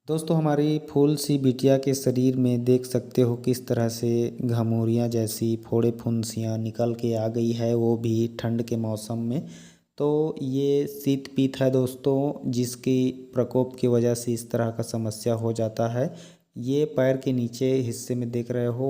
दोस्तों हमारी फूल सी बिटिया के शरीर में देख सकते हो किस तरह से घमौरियाँ जैसी फोड़े फुंसियाँ निकल के आ गई है, वो भी ठंड के मौसम में। तो ये शीत पीत है दोस्तों, जिसकी प्रकोप की वजह से इस तरह का समस्या हो जाता है। ये पैर के नीचे हिस्से में देख रहे हो,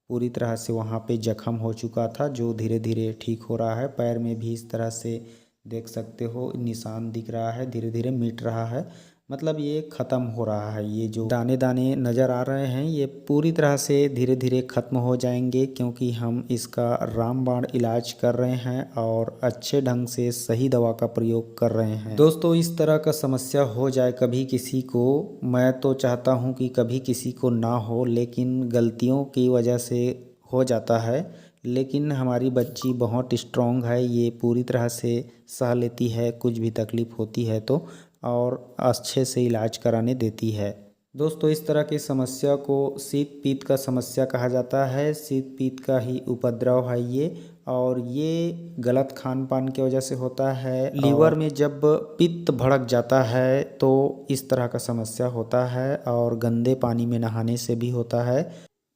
पूरी तरह से वहाँ पे जख्म हो चुका था जो धीरे धीरे ठीक हो रहा है। पैर में भी इस तरह से देख सकते हो निशान दिख रहा है, धीरे धीरे मिट रहा है। मतलब ये ख़त्म हो रहा है। ये जो दाने दाने नज़र आ रहे हैं ये पूरी तरह से धीरे धीरे ख़त्म हो जाएंगे, क्योंकि हम इसका रामबाण इलाज कर रहे हैं और अच्छे ढंग से सही दवा का प्रयोग कर रहे हैं। दोस्तों इस तरह का समस्या हो जाए कभी किसी को, मैं तो चाहता हूँ कि कभी किसी को ना हो, लेकिन गलतियों की वजह से हो जाता है। लेकिन हमारी बच्ची बहुत स्ट्रॉन्ग है, ये पूरी तरह से सह लेती है कुछ भी तकलीफ़ होती है तो, और अच्छे से इलाज कराने देती है। दोस्तों इस तरह की समस्या को शीत पीत का समस्या कहा जाता है। शीत पीत का ही उपद्रव है ये, और ये गलत खान पान की वजह से होता है। लीवर में जब पित्त भड़क जाता है तो इस तरह का समस्या होता है, और गंदे पानी में नहाने से भी होता है।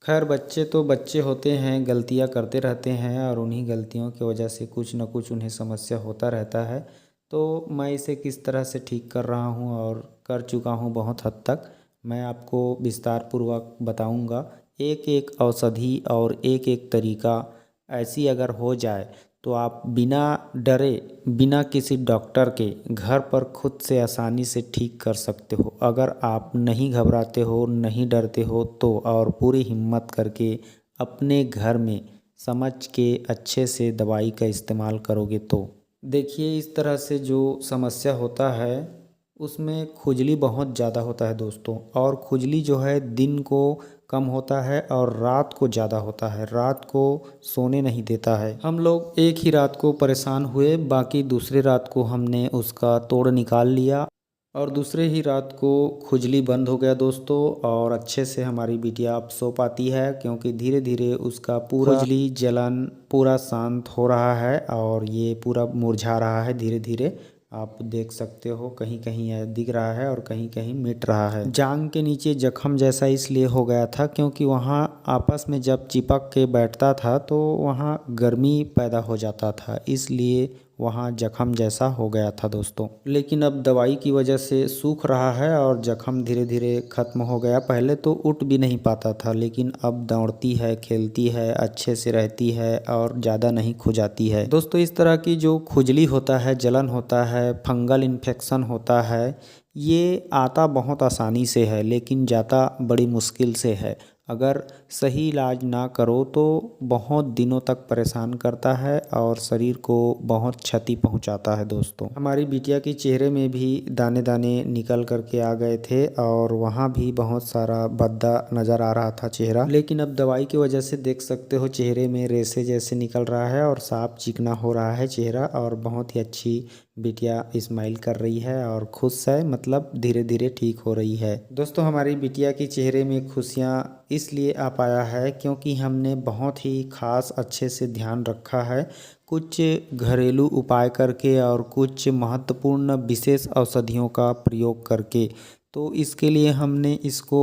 खैर बच्चे तो बच्चे होते हैं, गलतियां करते रहते हैं, और उन्हीं गलतियों की वजह से कुछ न कुछ उन्हें समस्या होता रहता है। तो मैं इसे किस तरह से ठीक कर रहा हूँ और कर चुका हूँ बहुत हद तक, मैं आपको विस्तार पूर्वक बताऊँगा। एक एक औषधि और एक एक तरीका ऐसी अगर हो जाए तो आप बिना डरे, बिना किसी डॉक्टर के घर पर खुद से आसानी से ठीक कर सकते हो। अगर आप नहीं घबराते हो, नहीं डरते हो तो, और पूरी हिम्मत करके अपने घर में समझ के अच्छे से दवाई का इस्तेमाल करोगे तो। देखिए इस तरह से जो समस्या होता है उसमें खुजली बहुत ज़्यादा होता है दोस्तों, और खुजली जो है दिन को कम होता है और रात को ज़्यादा होता है, रात को सोने नहीं देता है। हम लोग एक ही रात को परेशान हुए, बाकी दूसरे रात को हमने उसका तोड़ निकाल लिया, और दूसरे ही रात को खुजली बंद हो गया दोस्तों, और अच्छे से हमारी बिटिया अब सो पाती है, क्योंकि धीरे धीरे उसका पूरा खुजली जलन पूरा शांत हो रहा है, और ये पूरा मुरझा रहा है धीरे धीरे। आप देख सकते हो कहीं कहीं दिख रहा है और कहीं कहीं मिट रहा है। जांग के नीचे जख्म जैसा इसलिए हो गया था क्योंकि वहाँ आपस में जब चिपक के बैठता था तो वहाँ गर्मी पैदा हो जाता था, इसलिए वहाँ जख्म जैसा हो गया था दोस्तों। लेकिन अब दवाई की वजह से सूख रहा है और जख्म धीरे धीरे ख़त्म हो गया। पहले तो उठ भी नहीं पाता था, लेकिन अब दौड़ती है, खेलती है, अच्छे से रहती है और ज़्यादा नहीं खुजाती है। दोस्तों इस तरह की जो खुजली होता है, जलन होता है, फंगल इन्फेक्शन होता है, ये आता बहुत आसानी से है लेकिन जाता बड़ी मुश्किल से है। अगर सही इलाज ना करो तो बहुत दिनों तक परेशान करता है और शरीर को बहुत क्षति पहुंचाता है दोस्तों। हमारी बिटिया के चेहरे में भी दाने दाने निकल करके आ गए थे, और वहाँ भी बहुत सारा भद्दा नज़र आ रहा था चेहरा, लेकिन अब दवाई की वजह से देख सकते हो चेहरे में रेशे जैसे निकल रहा है और साफ चिकना हो रहा है चेहरा, और बहुत ही अच्छी बिटिया स्माइल कर रही है और खुश है, मतलब धीरे धीरे ठीक हो रही है। दोस्तों हमारी बिटिया के चेहरे में खुशियाँ इसलिए आ पाया है क्योंकि हमने बहुत ही खास अच्छे से ध्यान रखा है, कुछ घरेलू उपाय करके और कुछ महत्वपूर्ण विशेष औषधियों का प्रयोग करके। तो इसके लिए हमने इसको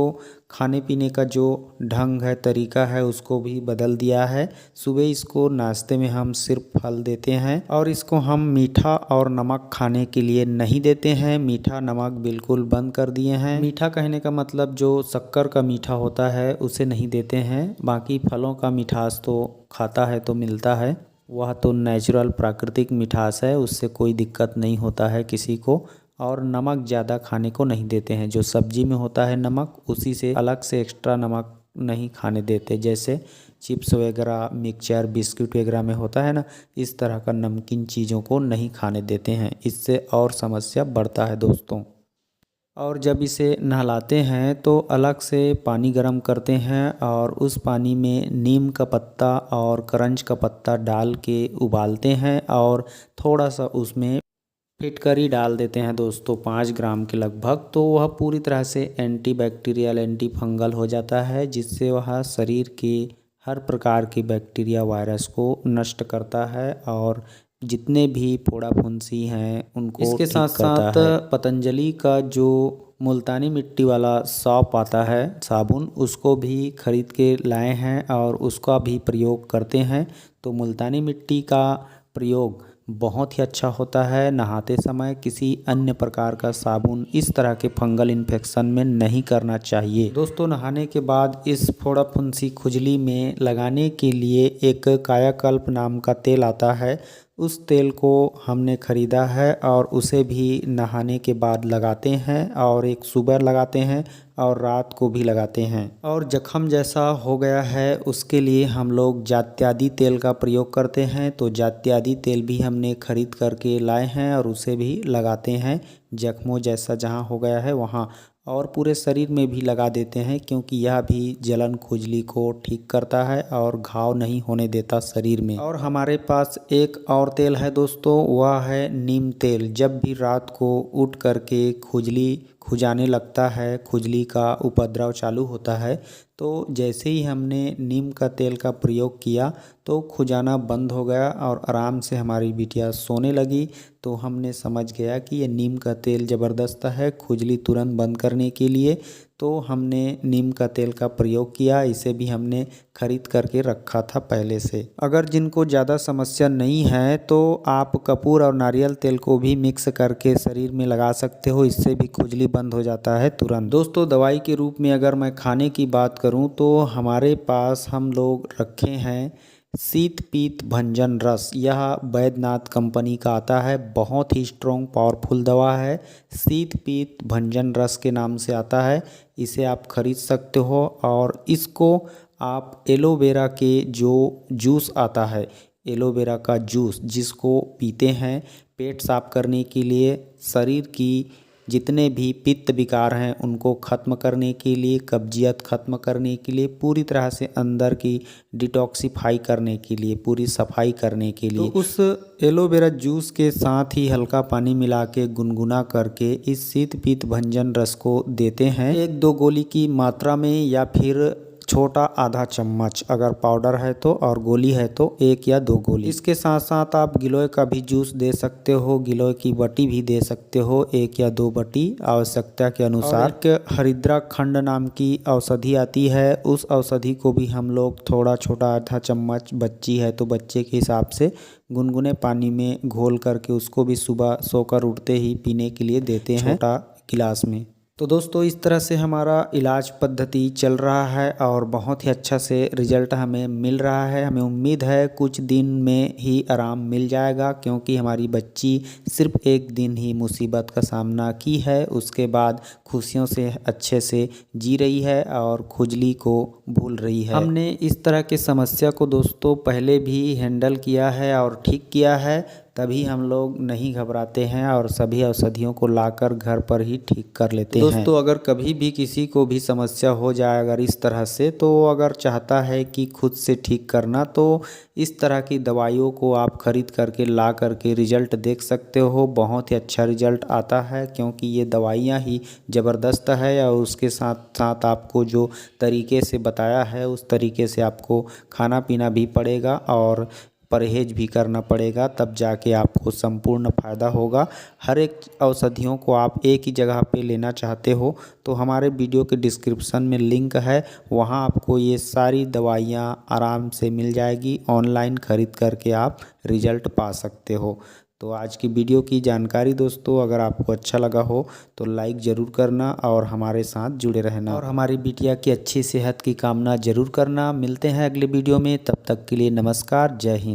खाने पीने का जो ढंग है, तरीका है, उसको भी बदल दिया है। सुबह इसको नाश्ते में हम सिर्फ फल देते हैं, और इसको हम मीठा और नमक खाने के लिए नहीं देते हैं। मीठा नमक बिल्कुल बंद कर दिए हैं। मीठा कहने का मतलब जो शक्कर का मीठा होता है उसे नहीं देते हैं। बाकी फलों का मिठास तो खाता है तो मिलता है, वह तो नेचुरल प्राकृतिक मिठास है, उससे कोई दिक्कत नहीं होता है किसी को। और नमक ज़्यादा खाने को नहीं देते हैं, जो सब्जी में होता है नमक उसी से अलग से एक्स्ट्रा नमक नहीं खाने देते। जैसे चिप्स वगैरह, मिक्सचर, बिस्किट वगैरह में होता है ना, इस तरह का नमकीन चीज़ों को नहीं खाने देते हैं, इससे और समस्या बढ़ता है दोस्तों। और जब इसे नहलाते हैं तो अलग से पानी गर्म करते हैं, और उस पानी में नीम का पत्ता और करंज का पत्ता डाल के उबालते हैं, और थोड़ा सा उसमें फिटकरी डाल देते हैं दोस्तों, 5 ग्राम के लगभग। तो वह पूरी तरह से एंटी बैक्टीरियल, एंटी फंगल हो जाता है, जिससे वह शरीर के हर प्रकार की बैक्टीरिया, वायरस को नष्ट करता है, और जितने भी फोड़ा फुंसी हैं उनको इसके साथ साथ पतंजलि का जो मुल्तानी मिट्टी वाला सौंफ आता है साबुन, उसको भी खरीद के लाए हैं और उसका भी प्रयोग करते हैं। तो मुल्तानी मिट्टी का प्रयोग बहुत ही अच्छा होता है। नहाते समय किसी अन्य प्रकार का साबुन इस तरह के फंगल इन्फेक्शन में नहीं करना चाहिए। दोस्तों, नहाने के बाद इस फोड़ा फुंसी खुजली में लगाने के लिए एक कायाकल्प नाम का तेल आता है, उस तेल को हमने ख़रीदा है और उसे भी नहाने के बाद लगाते हैं और एक सुबह लगाते हैं और रात को भी लगाते हैं। और जख्म जैसा हो गया है उसके लिए हम लोग जात्यादि तेल का प्रयोग करते हैं। तो जात्यादि तेल भी हमने खरीद करके लाए हैं और उसे भी लगाते हैं जख्मों जैसा जहाँ हो गया है वहाँ, और पूरे शरीर में भी लगा देते हैं क्योंकि यह भी जलन खुजली को ठीक करता है और घाव नहीं होने देता शरीर में। और हमारे पास एक और तेल है दोस्तों, वह है नीम तेल। जब भी रात को उठ करके खुजाने लगता है, खुजली का उपद्रव चालू होता है, तो जैसे ही हमने नीम का तेल का प्रयोग किया तो खुजाना बंद हो गया और आराम से हमारी बिटिया सोने लगी। तो हमने समझ गया कि ये नीम का तेल ज़बरदस्त है खुजली तुरंत बंद करने के लिए। तो हमने नीम का तेल का प्रयोग किया, इसे भी हमने खरीद करके रखा था पहले से। अगर जिनको ज़्यादा समस्या नहीं है तो आप कपूर और नारियल तेल को भी मिक्स करके शरीर में लगा सकते हो, इससे भी खुजली बंद हो जाता है तुरंत। दोस्तों, दवाई के रूप में अगर मैं खाने की बात करूं तो हमारे पास हम लोग रखे हैं शीत पीत भंजन रस। यह बैद्यनाथ कंपनी का आता है, बहुत ही स्ट्रॉन्ग पावरफुल दवा है। शीत पीत भंजन रस के नाम से आता है, इसे आप खरीद सकते हो। और इसको आप एलोवेरा के जो जूस आता है, एलोवेरा का जूस जिसको पीते हैं पेट साफ करने के लिए, शरीर की जितने भी पित्त विकार हैं उनको ख़त्म करने के लिए, कब्जियत ख़त्म करने के लिए, पूरी तरह से अंदर की डिटॉक्सिफाई करने के लिए, पूरी सफाई करने के लिए, तो उस एलोवेरा जूस के साथ ही हल्का पानी मिला के गुनगुना करके इस शीत पीत भंजन रस को देते हैं 1-2 गोली की मात्रा में, या फिर छोटा आधा चम्मच अगर पाउडर है तो, और गोली है तो 1 या 2 गोली। इसके साथ साथ आप गिलोय का भी जूस दे सकते हो, गिलोय की बटी भी दे सकते हो 1 या 2 बटी आवश्यकता के अनुसार। एक हरिद्रा खंड नाम की औषधि आती है, उस औषधि को भी हम लोग थोड़ा छोटा आधा चम्मच, बच्ची है तो बच्चे के हिसाब से गुनगुने पानी में घोल करके उसको भी सुबह सोकर उठते ही पीने के लिए देते हैं छोटा गिलास में। तो दोस्तों, इस तरह से हमारा इलाज पद्धति चल रहा है और बहुत ही अच्छा से रिजल्ट हमें मिल रहा है। हमें उम्मीद है कुछ दिन में ही आराम मिल जाएगा, क्योंकि हमारी बच्ची सिर्फ 1 दिन ही मुसीबत का सामना की है, उसके बाद खुशियों से अच्छे से जी रही है और खुजली को भूल रही है। हमने इस तरह की समस्या को दोस्तों पहले भी हैंडल किया है और ठीक किया है, तभी हम लोग नहीं घबराते हैं और सभी औषधियों को लाकर घर पर ही ठीक कर लेते हैं। दोस्तों, अगर कभी भी किसी को भी समस्या हो जाए अगर इस तरह से, तो अगर चाहता है कि खुद से ठीक करना, तो इस तरह की दवाइयों को आप खरीद करके ला करके रिजल्ट देख सकते हो। बहुत ही अच्छा रिजल्ट आता है, क्योंकि ये दवाइयाँ ही ज़बरदस्त है और उसके साथ साथ आपको जो तरीके से बताया है उस तरीके से आपको खाना पीना भी पड़ेगा और परहेज भी करना पड़ेगा, तब जाके आपको संपूर्ण फ़ायदा होगा। हर एक औषधियों को आप एक ही जगह पे लेना चाहते हो तो हमारे वीडियो के डिस्क्रिप्शन में लिंक है, वहाँ आपको ये सारी दवाइयाँ आराम से मिल जाएगी। ऑनलाइन ख़रीद करके आप रिज़ल्ट पा सकते हो। तो आज की वीडियो की जानकारी दोस्तों अगर आपको अच्छा लगा हो तो लाइक ज़रूर करना और हमारे साथ जुड़े रहना, और हमारी बिटिया की अच्छी सेहत की कामना ज़रूर करना। मिलते हैं अगले वीडियो में, तब तक के लिए नमस्कार, जय हिंद।